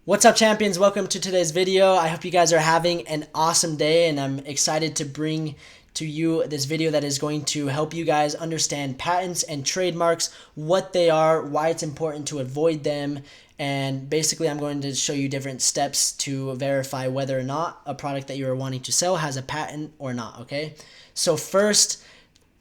What's up, champions? Welcome to today's video. I hope you guys are having an awesome day, and I'm excited to bring to you this video that is going to help you guys understand patents and trademarks, what they are, why it's important to avoid them, and basically I'm going to show you different steps to verify whether or not a product that you're wanting to sell has a patent or not, okay? So first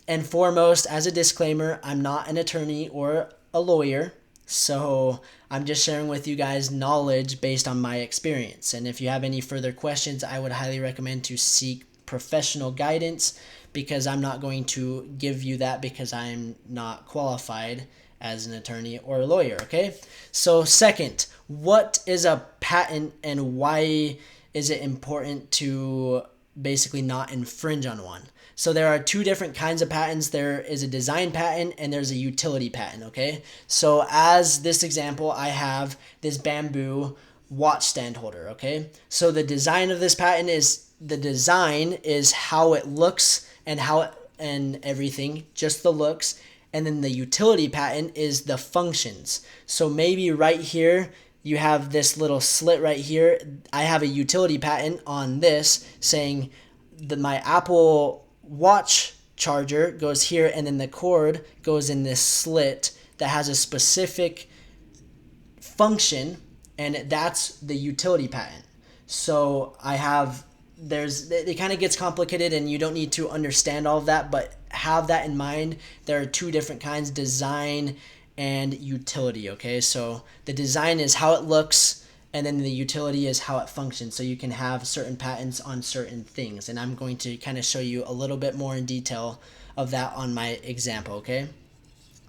and foremost, as a disclaimer, I'm not an attorney or a lawyer. So I'm just sharing with you guys knowledge based on my experience. And if you have any further questions, I would highly recommend to seek professional guidance, because I'm not going to give you that because I'm not qualified as an attorney or a lawyer, okay? So second, what is a patent and why is it important to basically not infringe on one? So there are two different kinds of patents. There is a design patent and there's a utility patent, okay? So as this example, I have this bamboo watch stand holder, okay? So the design of this patent is, the design is how it looks and and everything, just the looks. And then the utility patent is the functions. So maybe right here, you have this little slit right here. I have a utility patent on this saying that my Apple Watch charger goes here, and then the cord goes in this slit that has a specific function, and that's the utility patent. So I have, it kind of gets complicated and you don't need to understand all of that, but have that in mind. There are two different kinds, design and utility, okay? So the design is how it looks, and then the utility is how it functions. So you can have certain patents on certain things, and I'm going to kind of show you a little bit more in detail of that on my example, okay?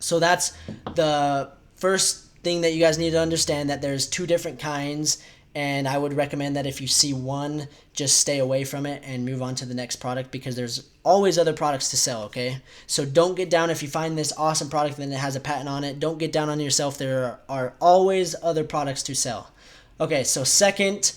So that's the first thing that you guys need to understand, that there's two different kinds, and I would recommend that if you see one, just stay away from it and move on to the next product, because there's always other products to sell, okay? So don't get down if you find this awesome product and it has a patent on it. Don't get down on yourself. There are always other products to sell. Okay, so second,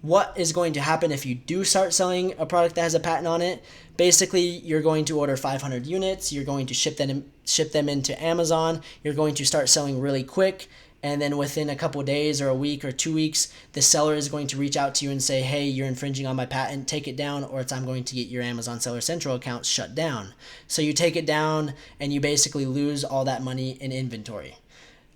what is going to happen if you do start selling a product that has a patent on it? Basically, you're going to order 500 units. You're going to ship them into Amazon. You're going to start selling really quick. And then within a couple of days or a week or 2 weeks, the seller is going to reach out to you and say, hey, you're infringing on my patent, take it down, or I'm going to get your Amazon Seller Central account shut down. So you take it down and you basically lose all that money in inventory.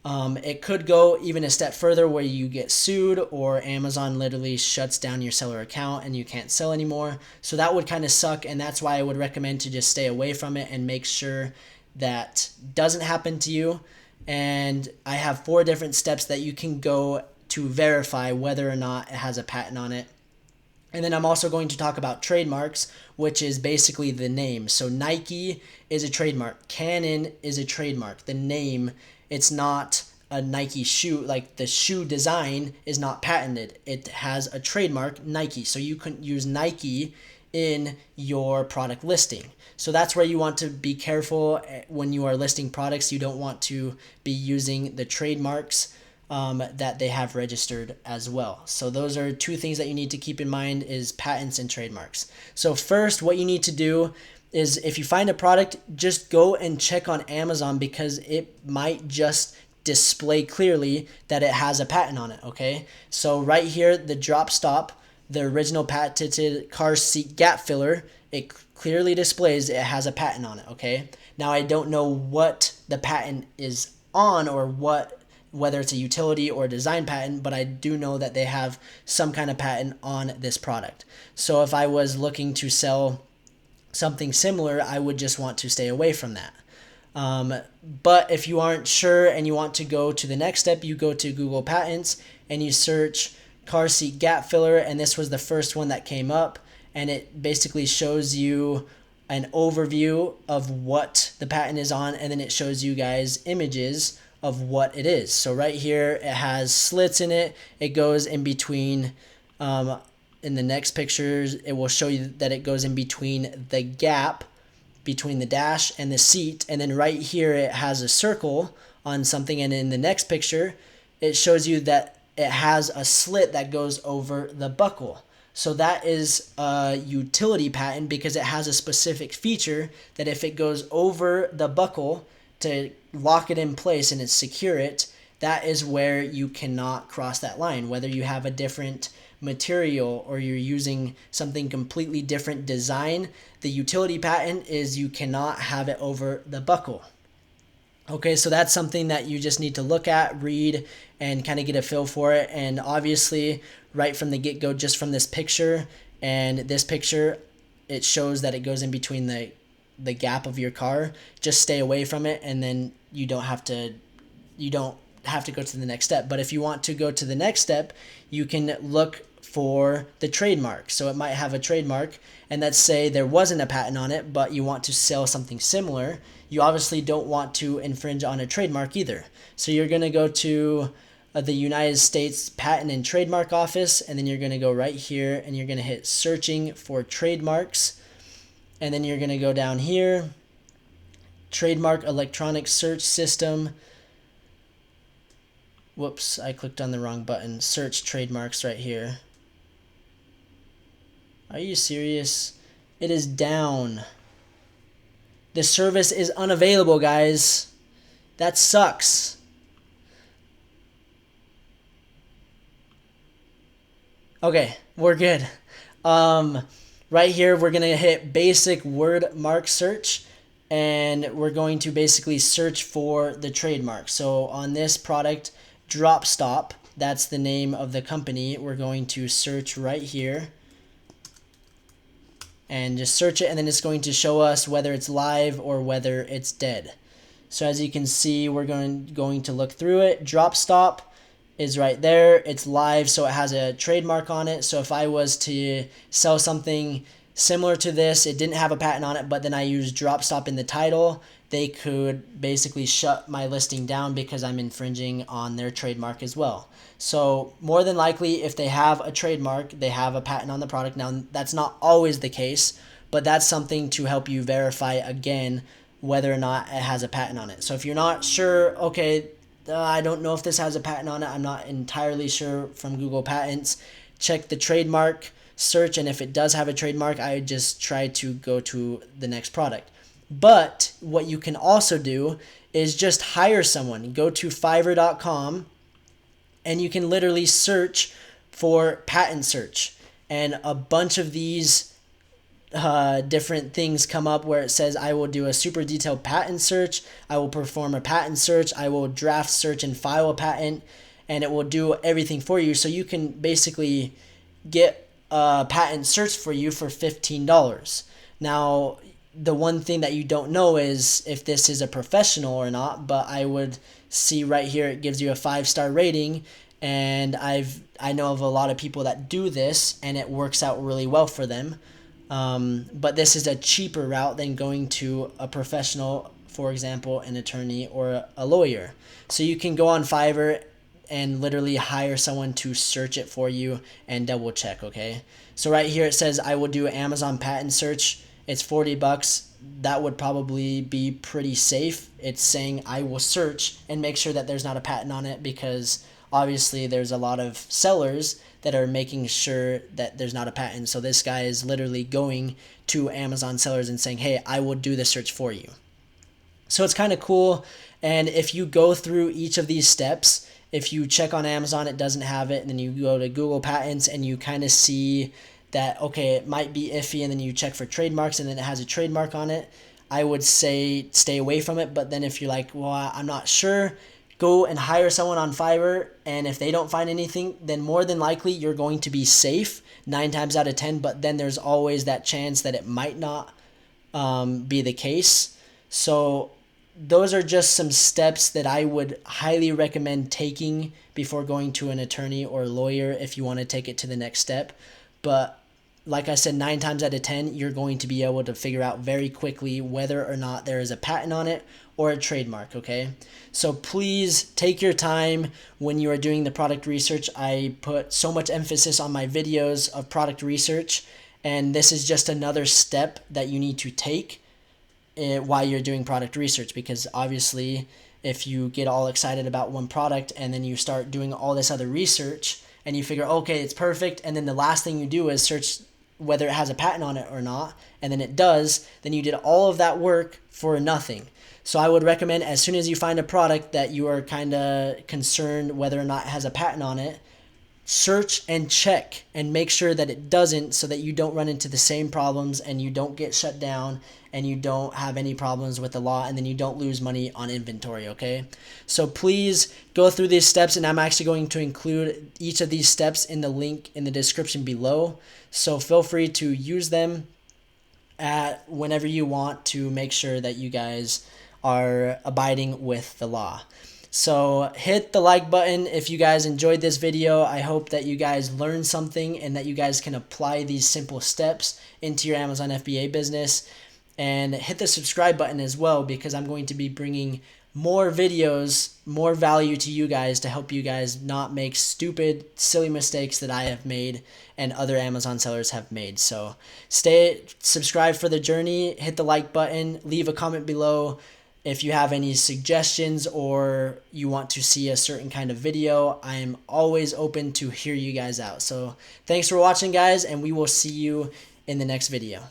It could go even a step further where you get sued, or Amazon literally shuts down your seller account and you can't sell anymore. So that would kind of suck, and that's why I would recommend to just stay away from it and make sure that doesn't happen to you. And I have 4 different steps that you can go to verify whether or not it has a patent on it. And then I'm also going to talk about trademarks, which is basically the name. So Nike is a trademark. Canon is a trademark. The name, it's not a Nike shoe, like the shoe design is not patented. It has a trademark, Nike. So you can use Nike in your product listing. So that's where you want to be careful when you are listing products. You don't want to be using the trademarks that they have registered as well. So those are 2 things that you need to keep in mind, is patents and trademarks. So first, what you need to do is, if you find a product, just go and check on Amazon, because it might just display clearly that it has a patent on it, okay? So right here, the drop stop, the original patented car seat gap filler, it clearly displays it has a patent on it, okay? Now I don't know what the patent is on, or whether it's a utility or a design patent, but I do know that they have some kind of patent on this product. So if I was looking to sell something similar, I would just want to stay away from that. But if you aren't sure and you want to go to the next step, you go to Google Patents and you search car seat gap filler, and this was the first one that came up, and it basically shows you an overview of what the patent is on, and then it shows you guys images of what it is. So right here, it has slits in it. It goes in between, in the next pictures, it will show you that it goes in between the gap between the dash and the seat. And then right here, it has a circle on something. And in the next picture, it shows you that it has a slit that goes over the buckle. So that is a utility patent, because it has a specific feature that if it goes over the buckle to lock it in place and it secure it, that is where you cannot cross that line. Whether you have a different material or you're using something completely different design, the utility patent is you cannot have it over the buckle. Okay, so that's something that you just need to look at, read, and kind of get a feel for it. And obviously, right from the get-go, just from this picture and this picture, it shows that it goes in between the gap of your car. Just stay away from it, and then you don't have to go to the next step. But if you want to go to the next step, you can look for the trademark. So it might have a trademark, and let's say there wasn't a patent on it, but you want to sell something similar. You obviously don't want to infringe on a trademark either. So you're going to go to the United States Patent and Trademark Office, and then you're going to go right here, and you're going to hit searching for trademarks, and then you're going to go down here, trademark electronic search system. Whoops, I clicked on the wrong button. Search trademarks right here. Are you serious? It is down. The service is unavailable, guys. That sucks. Okay, we're good. Right here, we're going to hit basic word mark search, and we're going to basically search for the trademark. So on this product, Drop Stop, that's the name of the company. We're going to search right here and just search it, and then it's going to show us whether it's live or whether it's dead. So as you can see, we're going to look through it. Drop Stop is right there. It's live, so it has a trademark on it. So if I was to sell something similar to this, it didn't have a patent on it, but then I used Drop Stop in the title, they could basically shut my listing down because I'm infringing on their trademark as well. So more than likely, if they have a trademark, they have a patent on the product. Now, that's not always the case, but that's something to help you verify again whether or not it has a patent on it. So if you're not sure, okay, I don't know if this has a patent on it, I'm not entirely sure from Google Patents, check the trademark search, and if it does have a trademark, I would just try to go to the next product. But what you can also do is just hire someone. Go to Fiverr.com, and you can literally search for patent search. And a bunch of these different things come up where it says, I will do a super detailed patent search, I will perform a patent search, I will draft, search, and file a patent, and it will do everything for you. So you can basically get a patent search for you for $15. Now, the one thing that you don't know is if this is a professional or not, but I would see right here it gives you a 5-star rating, and I know of a lot of people that do this and it works out really well for them. But this is a cheaper route than going to a professional, for example, an attorney or a lawyer. So you can go on Fiverr and literally hire someone to search it for you and double check, okay? So right here it says I will do Amazon patent search. It's $40. That would probably be pretty safe. It's saying I will search and make sure that there's not a patent on it, because obviously there's a lot of sellers that are making sure that there's not a patent. So this guy is literally going to Amazon sellers and saying, hey, I will do the search for you. So it's kind of cool. And if you go through each of these steps, if you check on Amazon, it doesn't have it, and then you go to Google Patents and you kind of see that, okay, it might be iffy, and then you check for trademarks and then it has a trademark on it, I would say stay away from it. But then if you're like, well, I'm not sure, go and hire someone on Fiverr, and if they don't find anything, then more than likely you're going to be safe 9 times out of 10, but then there's always that chance that it might not be the case. So those are just some steps that I would highly recommend taking before going to an attorney or lawyer if you want to take it to the next step. But like I said, 9 times out of 10, you're going to be able to figure out very quickly whether or not there is a patent on it or a trademark, okay? So please take your time when you are doing the product research. I put so much emphasis on my videos of product research, and this is just another step that you need to take while you're doing product research, because obviously if you get all excited about one product and then you start doing all this other research and you figure, okay, it's perfect, and then the last thing you do is search whether it has a patent on it or not, and then it does, then you did all of that work for nothing. So I would recommend, as soon as you find a product that you are kind of concerned whether or not it has a patent on it, search and check and make sure that it doesn't, so that you don't run into the same problems and you don't get shut down and you don't have any problems with the law, and then you don't lose money on inventory, okay? So please go through these steps, and I'm actually going to include each of these steps in the link in the description below. So feel free to use them at whenever you want to make sure that you guys are abiding with the law. So hit the like button if you guys enjoyed this video. I hope that you guys learned something and that you guys can apply these simple steps into your Amazon FBA business. And hit the subscribe button as well, because I'm going to be bringing more videos, more value to you guys, to help you guys not make stupid, silly mistakes that I have made and other Amazon sellers have made. So stay subscribed for the journey, hit the like button, leave a comment below if you have any suggestions or you want to see a certain kind of video. I am always open to hear you guys out. So thanks for watching, guys, and we will see you in the next video.